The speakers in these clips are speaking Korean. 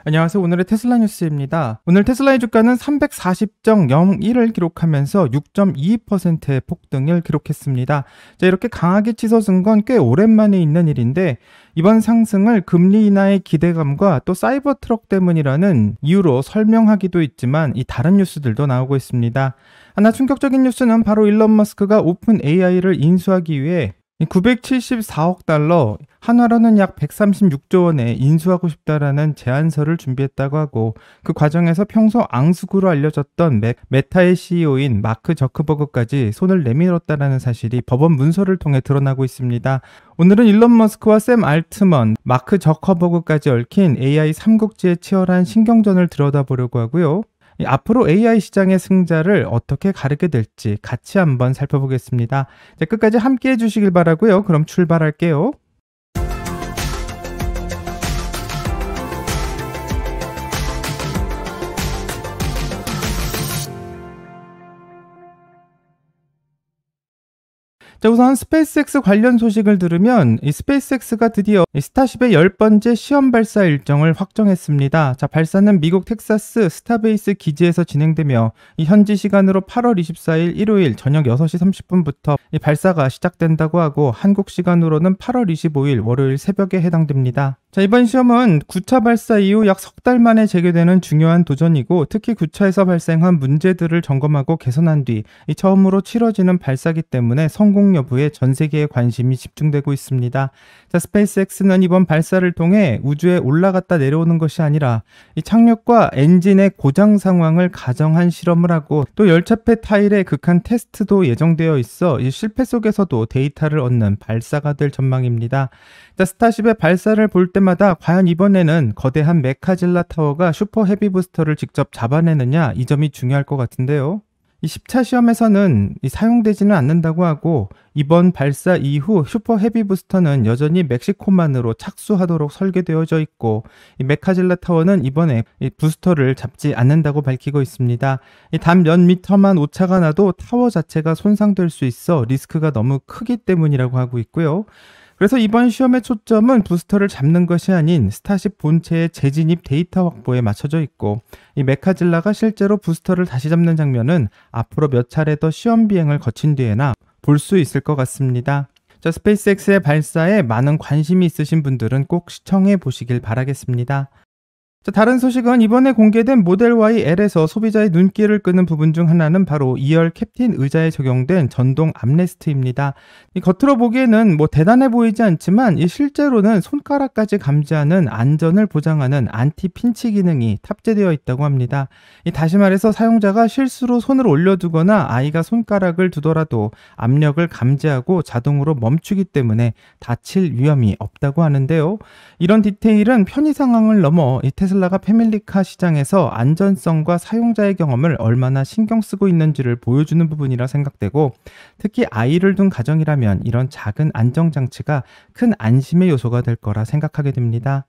안녕하세요. 오늘의 테슬라 뉴스입니다. 오늘 테슬라의 주가는 340.01을 기록하면서 6.22%의 폭등을 기록했습니다. 자, 이렇게 강하게 치솟은 건 꽤 오랜만에 있는 일인데 이번 상승을 금리 인하의 기대감과 또 사이버 트럭 때문이라는 이유로 설명하기도 있지만 이 다른 뉴스들도 나오고 있습니다. 하나 충격적인 뉴스는 바로 일론 머스크가 오픈 AI를 인수하기 위해 974억 달러, 한화로는 약 136조 원에 인수하고 싶다라는 제안서를 준비했다고 하고, 그 과정에서 평소 앙숙으로 알려졌던 메타의 CEO인 마크 저크버그까지 손을 내밀었다라는 사실이 법원 문서를 통해 드러나고 있습니다. 오늘은 일론 머스크와 샘 알트먼, 마크 저커버그까지 얽힌 AI 삼국지의 치열한 신경전을 들여다보려고 하고요. 앞으로 AI 시장의 승자를 어떻게 가르게 될지 같이 한번 살펴보겠습니다. 자, 끝까지 함께 해주시길 바라고요. 그럼 출발할게요. 자, 우선 스페이스X 관련 소식을 들으면 이 스페이스X가 드디어 스타쉽의 10번째 시험 발사 일정을 확정했습니다. 자, 발사는 미국 텍사스 스타베이스 기지에서 진행되며 이 현지 시간으로 8월 24일 일요일 저녁 6시 30분부터 이 발사가 시작된다고 하고, 한국 시간으로는 8월 25일 월요일 새벽에 해당됩니다. 자, 이번 시험은 9차 발사 이후 약 석 달 만에 재개되는 중요한 도전이고, 특히 9차에서 발생한 문제들을 점검하고 개선한 뒤 처음으로 치러지는 발사기 때문에 성공 여부에 전 세계의 관심이 집중되고 있습니다. 자, 스페이스X는 이번 발사를 통해 우주에 올라갔다 내려오는 것이 아니라 이 착륙과 엔진의 고장 상황을 가정한 실험을 하고, 또 열차폐 타일의 극한 테스트도 예정되어 있어 이 실패 속에서도 데이터를 얻는 발사가 될 전망입니다. 자, 스타쉽의 발사를 볼 때마다 과연 이번에는 거대한 메카질라 타워가 슈퍼 헤비 부스터를 직접 잡아내느냐, 이 점이 중요할 것 같은데요. 이 10차 시험에서는 사용되지는 않는다고 하고, 이번 발사 이후 슈퍼 헤비 부스터는 여전히 멕시코만으로 착수하도록 설계되어져 있고, 이 메카질라 타워는 이번에 이 부스터를 잡지 않는다고 밝히고 있습니다. 단 몇 미터만 오차가 나도 타워 자체가 손상될 수 있어 리스크가 너무 크기 때문이라고 하고 있고요. 그래서 이번 시험의 초점은 부스터를 잡는 것이 아닌 스타쉽 본체의 재진입 데이터 확보에 맞춰져 있고, 이 메카질라가 실제로 부스터를 다시 잡는 장면은 앞으로 몇 차례 더 시험 비행을 거친 뒤에나 볼 수 있을 것 같습니다. 자, 스페이스X의 발사에 많은 관심이 있으신 분들은 꼭 시청해 보시길 바라겠습니다. 자, 다른 소식은 이번에 공개된 모델 Y L에서 소비자의 눈길을 끄는 부분 중 하나는 바로 2열 캡틴 의자에 적용된 전동 암레스트입니다. 이 겉으로 보기에는 대단해 보이지 않지만 이 실제로는 손가락까지 감지하는 안전을 보장하는 안티 핀치 기능이 탑재되어 있다고 합니다. 다시 말해서 사용자가 실수로 손을 올려두거나 아이가 손가락을 두더라도 압력을 감지하고 자동으로 멈추기 때문에 다칠 위험이 없다고 하는데요. 이런 디테일은 편의 상황을 넘어 이 테슬라가 패밀리카 시장에서 안전성과 사용자의 경험을 얼마나 신경 쓰고 있는지를 보여주는 부분이라 생각되고, 특히 아이를 둔 가정이라면 이런 작은 안정장치가 큰 안심의 요소가 될 거라 생각하게 됩니다.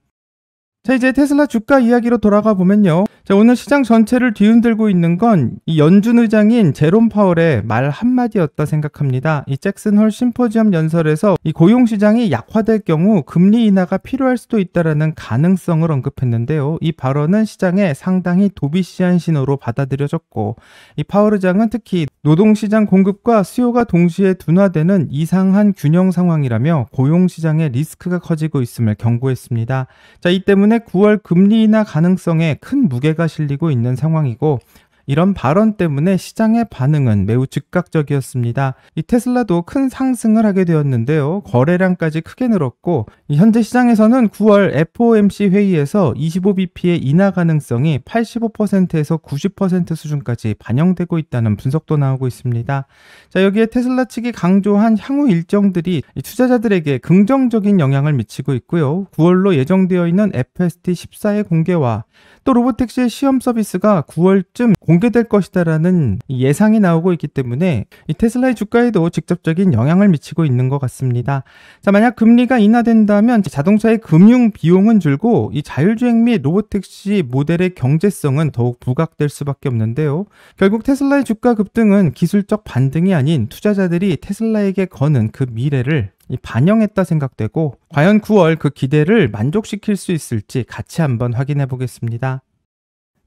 자, 이제 테슬라 주가 이야기로 돌아가 보면요. 자, 오늘 시장 전체를 뒤흔들고 있는 건 이 연준 의장인 제롬 파월의 말 한마디였다 생각합니다. 이 잭슨 홀 심포지엄 연설에서 이 고용 시장이 약화될 경우 금리 인하가 필요할 수도 있다라는 가능성을 언급했는데요. 이 발언은 시장에 상당히 도비시한 신호로 받아들여졌고, 이 파월 의장은 특히 노동 시장 공급과 수요가 동시에 둔화되는 이상한 균형 상황이라며 고용 시장의 리스크가 커지고 있음을 경고했습니다. 자, 이 때문에 9월 금리 인하 가능성에 큰 무게가 실리고 있는 상황이고, 이런 발언 때문에 시장의 반응은 매우 즉각적이었습니다. 이 테슬라도 큰 상승을 하게 되었는데요. 거래량까지 크게 늘었고, 현재 시장에서는 9월 FOMC 회의에서 25bp의 인하 가능성이 85%에서 90% 수준까지 반영되고 있다는 분석도 나오고 있습니다. 자, 여기에 테슬라 측이 강조한 향후 일정들이 투자자들에게 긍정적인 영향을 미치고 있고요. 9월로 예정되어 있는 FST14의 공개와 또 로보택시의 시험 서비스가 9월쯤 공개될 것이다라는 예상이 나오고 있기 때문에 이 테슬라의 주가에도 직접적인 영향을 미치고 있는 것 같습니다. 자, 만약 금리가 인하된다면 자동차의 금융 비용은 줄고 이 자율주행 및 로보택시 모델의 경제성은 더욱 부각될 수밖에 없는데요. 결국 테슬라의 주가 급등은 기술적 반등이 아닌 투자자들이 테슬라에게 거는 그 미래를 반영했다 생각되고, 과연 9월 그 기대를 만족시킬 수 있을지 같이 한번 확인해 보겠습니다.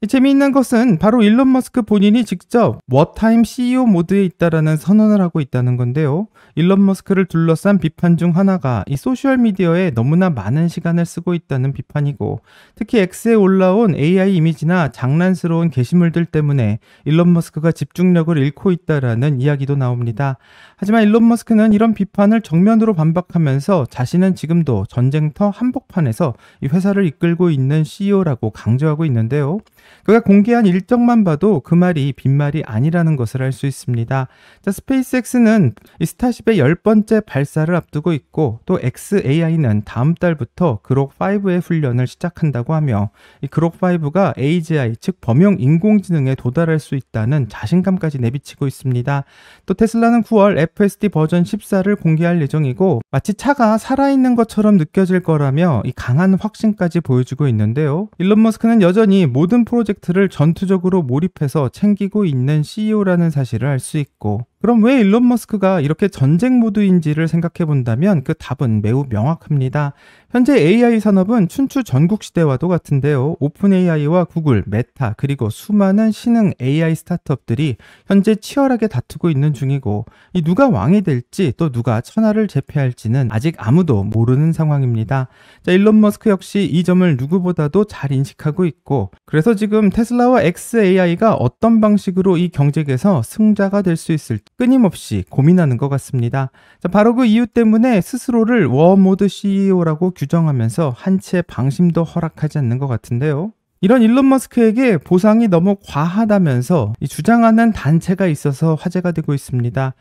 재미있는 것은 바로 일론 머스크 본인이 직접 워타임 CEO 모드에 있다라는 선언을 하고 있다는 건데요. 일론 머스크를 둘러싼 비판 중 하나가 이 소셜미디어에 너무나 많은 시간을 쓰고 있다는 비판이고, 특히 X에 올라온 AI 이미지나 장난스러운 게시물들 때문에 일론 머스크가 집중력을 잃고 있다라는 이야기도 나옵니다. 하지만 일론 머스크는 이런 비판을 정면으로 반박하면서 자신은 지금도 전쟁터 한복판에서 이 회사를 이끌고 있는 CEO라고 강조하고 있는데요. 그가 공개한 일정만 봐도 그 말이 빈말이 아니라는 것을 알 수 있습니다. 자, 스페이스X는 이 스타쉽의 10번째 발사를 앞두고 있고, 또 XAI는 다음 달부터 그록5의 훈련을 시작한다고 하며, 이 그록5가 AGI, 즉 범용 인공지능에 도달할 수 있다는 자신감까지 내비치고 있습니다. 또 테슬라는 9월 FSD 버전 14를 공개할 예정이고, 마치 차가 살아있는 것처럼 느껴질 거라며 이 강한 확신까지 보여주고 있는데요. 일론 머스크는 여전히 모든 프로젝트를 전투적으로 몰입해서 챙기고 있는 CEO라는 사실을 알 수 있고, 그럼 왜 일론 머스크가 이렇게 전쟁 모드인지를 생각해 본다면 그 답은 매우 명확합니다. 현재 AI 산업은 춘추 전국시대와도 같은데요. 오픈 AI와 구글, 메타, 그리고 수많은 신흥 AI 스타트업들이 현재 치열하게 다투고 있는 중이고, 이 누가 왕이 될지 또 누가 천하를 제패할지는 아직 아무도 모르는 상황입니다. 자, 일론 머스크 역시 이 점을 누구보다도 잘 인식하고 있고, 그래서 지금 테슬라와 XAI가 어떤 방식으로 이 경쟁에서 승자가 될 수 있을지 끊임없이 고민하는 것 같습니다. 자, 바로 그 이유 때문에 스스로를 워모드 CEO라고 규정하면서 한치의 방심도 허락하지 않는 것 같은데요. 이런 일론 머스크에게 보상이 너무 과하다면서 주장하는 단체가 있어서 화제가 되고 있습니다.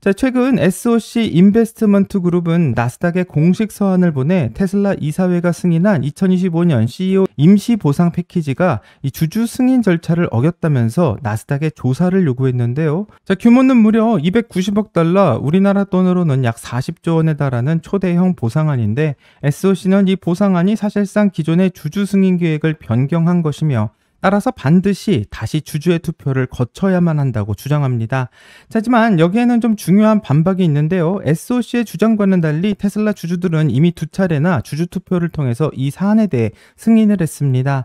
자, 최근 SOC 인베스트먼트 그룹은 나스닥에 공식 서한을 보내 테슬라 이사회가 승인한 2025년 CEO 임시 보상 패키지가 이 주주 승인 절차를 어겼다면서 나스닥에 조사를 요구했는데요. 자, 규모는 무려 290억 달러, 우리나라 돈으로는 약 40조 원에 달하는 초대형 보상안인데, SOC는 이 보상안이 사실상 기존의 주주 승인 계획을 변경한 것이며, 따라서 반드시 다시 주주의 투표를 거쳐야만 한다고 주장합니다. 하지만 여기에는 좀 중요한 반박이 있는데요. SOC의 주장과는 달리 테슬라 주주들은 이미 2차례나 주주 투표를 통해서 이 사안에 대해 승인을 했습니다.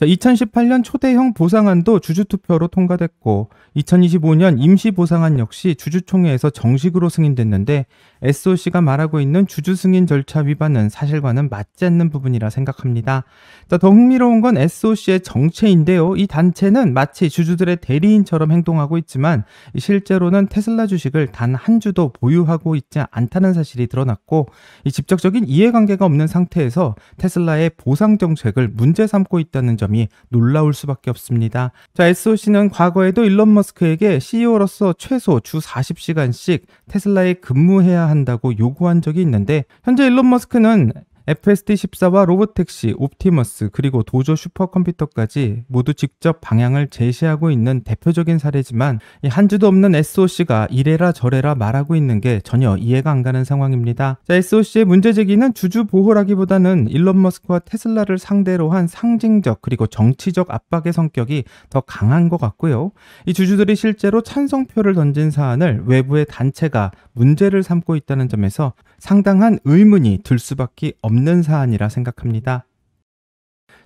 2018년 초대형 보상안도 주주투표로 통과됐고, 2025년 임시보상안 역시 주주총회에서 정식으로 승인됐는데, SOC가 말하고 있는 주주 승인 절차 위반은 사실과는 맞지 않는 부분이라 생각합니다. 더 흥미로운 건 SOC의 정체인데요. 이 단체는 마치 주주들의 대리인처럼 행동하고 있지만, 실제로는 테슬라 주식을 단 한 주도 보유하고 있지 않다는 사실이 드러났고, 이 직접적인 이해관계가 없는 상태에서 테슬라의 보상 정책을 문제 삼고 있다는 점 이 놀라울 수밖에 없습니다. 자, SOC는 과거에도 일론 머스크에게 CEO로서 최소 주 40시간씩 테슬라에 근무해야 한다고 요구한 적이 있는데, 현재 일론 머스크는 FSD14와 로보택시, 옵티머스, 그리고 도조 슈퍼컴퓨터까지 모두 직접 방향을 제시하고 있는 대표적인 사례지만, 한 주도 없는 SOC가 이래라 저래라 말하고 있는 게 전혀 이해가 안 가는 상황입니다. 자, SOC의 문제 제기는 주주 보호라기보다는 일론 머스크와 테슬라를 상대로 한 상징적 그리고 정치적 압박의 성격이 더 강한 것 같고요. 이 주주들이 실제로 찬성표를 던진 사안을 외부의 단체가 문제를 삼고 있다는 점에서 상당한 의문이 들 수밖에 없는 사안이라 생각합니다.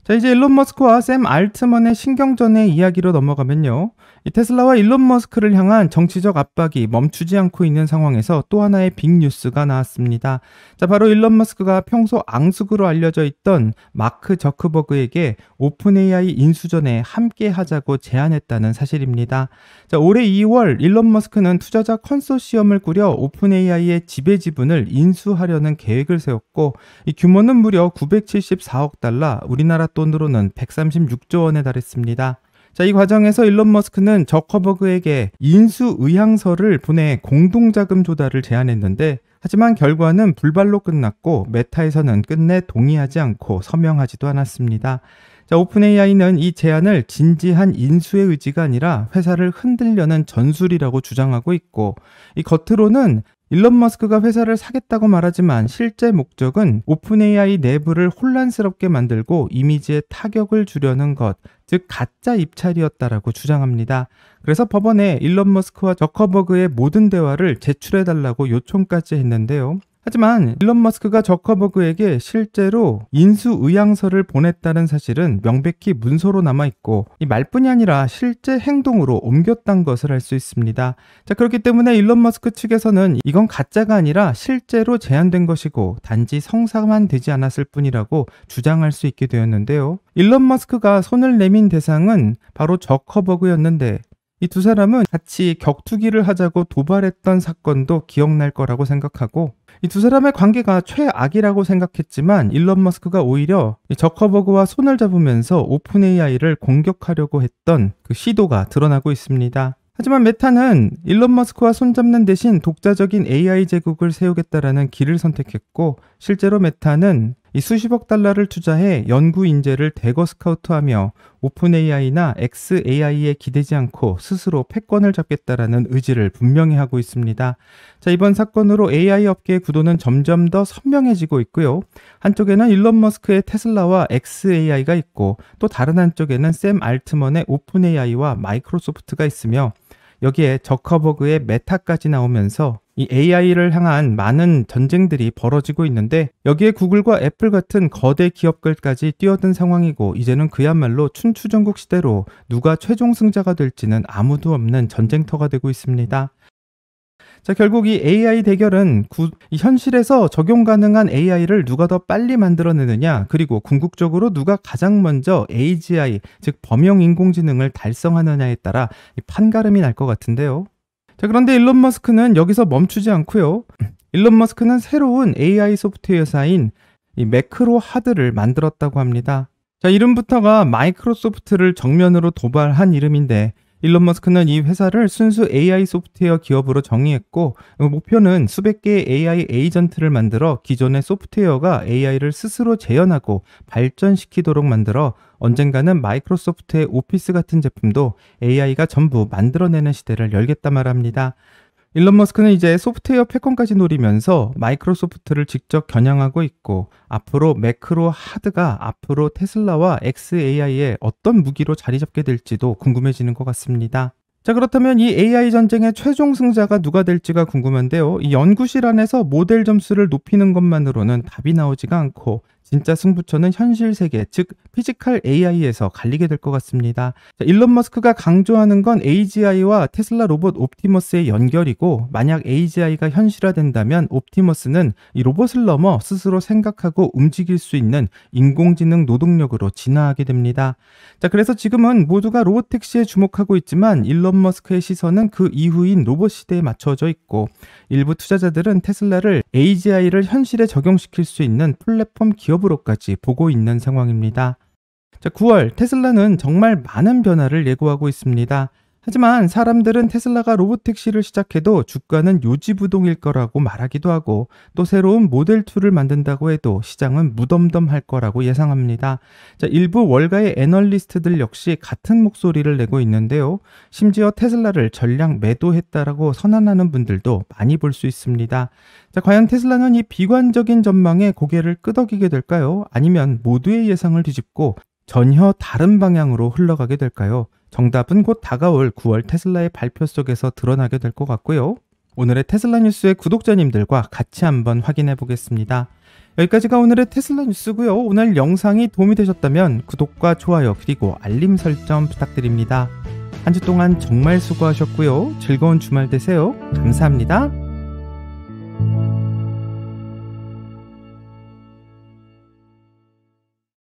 자, 이제 일론 머스크와 샘 알트먼의 신경전의 이야기로 넘어가면요. 이 테슬라와 일론 머스크를 향한 정치적 압박이 멈추지 않고 있는 상황에서 또 하나의 빅뉴스가 나왔습니다. 자, 바로 일론 머스크가 평소 앙숙으로 알려져 있던 마크 저크버그에게 오픈 AI 인수전에 함께 하자고 제안했다는 사실입니다. 자, 올해 2월 일론 머스크는 투자자 컨소시엄을 꾸려 오픈 AI의 지배 지분을 인수하려는 계획을 세웠고, 이 규모는 무려 974억 달러, 우리나라 돈으로는 136조 원에 달했습니다. 자, 이 과정에서 일론 머스크는 저커버그에게 인수 의향서를 보내 공동자금 조달을 제안했는데, 하지만 결과는 불발로 끝났고 메타에서는 끝내 동의하지 않고 서명하지도 않았습니다. 자, 오픈AI는 이 제안을 진지한 인수의 의지가 아니라 회사를 흔들려는 전술이라고 주장하고 있고, 이 겉으로는 일론 머스크가 회사를 사겠다고 말하지만 실제 목적은 오픈AI 내부를 혼란스럽게 만들고 이미지에 타격을 주려는 것, 즉 가짜 입찰이었다라고 주장합니다. 그래서 법원에 일론 머스크와 저커버그의 모든 대화를 제출해달라고 요청까지 했는데요. 하지만 일론 머스크가 저커버그에게 실제로 인수의향서를 보냈다는 사실은 명백히 문서로 남아있고 이 말뿐이 아니라 실제 행동으로 옮겼다는 것을 알 수 있습니다. 자, 그렇기 때문에 일론 머스크 측에서는 이건 가짜가 아니라 실제로 제안된 것이고 단지 성사만 되지 않았을 뿐이라고 주장할 수 있게 되었는데요. 일론 머스크가 손을 내민 대상은 바로 저커버그였는데 이 두 사람은 같이 격투기를 하자고 도발했던 사건도 기억날 거라고 생각하고 이 두 사람의 관계가 최악이라고 생각했지만 일론 머스크가 오히려 저커버그와 손을 잡으면서 오픈 AI를 공격하려고 했던 그 시도가 드러나고 있습니다. 하지만 메타는 일론 머스크와 손잡는 대신 독자적인 AI 제국을 세우겠다라는 길을 선택했고 실제로 메타는 이 수십억 달러를 투자해 연구 인재를 대거 스카우트하며 오픈 AI나 xAI에 기대지 않고 스스로 패권을 잡겠다라는 의지를 분명히 하고 있습니다. 자, 이번 사건으로 AI 업계의 구도는 점점 더 선명해지고 있고요. 한쪽에는 일론 머스크의 테슬라와 xAI가 있고 또 다른 한쪽에는 샘 알트먼의 오픈 AI와 마이크로소프트가 있으며 여기에 저커버그의 메타까지 나오면서 이 AI를 향한 많은 전쟁들이 벌어지고 있는데 여기에 구글과 애플 같은 거대 기업들까지 뛰어든 상황이고 이제는 그야말로 춘추전국 시대로 누가 최종 승자가 될지는 아무도 없는 전쟁터가 되고 있습니다. 자, 결국 이 AI 대결은 이 현실에서 적용 가능한 AI를 누가 더 빨리 만들어내느냐 그리고 궁극적으로 누가 가장 먼저 AGI 즉 범용 인공지능을 달성하느냐에 따라 판가름이 날 것 같은데요. 자, 그런데 일론 머스크는 여기서 멈추지 않고요. 일론 머스크는 새로운 AI 소프트웨어사인 이 매크로 하드를 만들었다고 합니다. 자, 이름부터가 마이크로소프트를 정면으로 도발한 이름인데 일론 머스크는 이 회사를 순수 AI 소프트웨어 기업으로 정의했고 목표는 수백 개의 AI 에이전트를 만들어 기존의 소프트웨어가 AI를 스스로 재현하고 발전시키도록 만들어 언젠가는 마이크로소프트의 오피스 같은 제품도 AI가 전부 만들어내는 시대를 열겠다 말합니다. 일론 머스크는 이제 소프트웨어 패권까지 노리면서 마이크로소프트를 직접 겨냥하고 있고 앞으로 매크로 하드가 앞으로 테슬라와 xAI의 어떤 무기로 자리 잡게 될지도 궁금해지는 것 같습니다. 자, 그렇다면 이 AI 전쟁의 최종 승자가 누가 될지가 궁금한데요. 이 연구실 안에서 모델 점수를 높이는 것만으로는 답이 나오지가 않고 진짜 승부처는 현실 세계, 즉 피지컬 AI에서 갈리게 될 것 같습니다. 자, 일론 머스크가 강조하는 건 AGI와 테슬라 로봇 옵티머스의 연결이고 만약 AGI가 현실화된다면 옵티머스는 이 로봇을 넘어 스스로 생각하고 움직일 수 있는 인공지능 노동력으로 진화하게 됩니다. 자, 그래서 지금은 모두가 로봇택시에 주목하고 있지만 일론 머스크의 시선은 그 이후인 로봇 시대에 맞춰져 있고 일부 투자자들은 테슬라를 AGI를 현실에 적용시킬 수 있는 플랫폼 기업으로까지 보고 있는 상황입니다. 자, 9월 테슬라는 정말 많은 변화를 예고하고 있습니다. 하지만 사람들은 테슬라가 로봇택시를 시작해도 주가는 요지부동일 거라고 말하기도 하고 또 새로운 모델2를 만든다고 해도 시장은 무덤덤할 거라고 예상합니다. 자, 일부 월가의 애널리스트들 역시 같은 목소리를 내고 있는데요. 심지어 테슬라를 전량 매도했다라고 선언하는 분들도 많이 볼 수 있습니다. 자, 과연 테슬라는 이 비관적인 전망에 고개를 끄덕이게 될까요? 아니면 모두의 예상을 뒤집고 전혀 다른 방향으로 흘러가게 될까요? 정답은 곧 다가올 9월 테슬라의 발표 속에서 드러나게 될 것 같고요. 오늘의 테슬라 뉴스의 구독자님들과 같이 한번 확인해 보겠습니다. 여기까지가 오늘의 테슬라 뉴스고요. 오늘 영상이 도움이 되셨다면 구독과 좋아요 그리고 알림 설정 부탁드립니다. 한 주 동안 정말 수고하셨고요. 즐거운 주말 되세요. 감사합니다.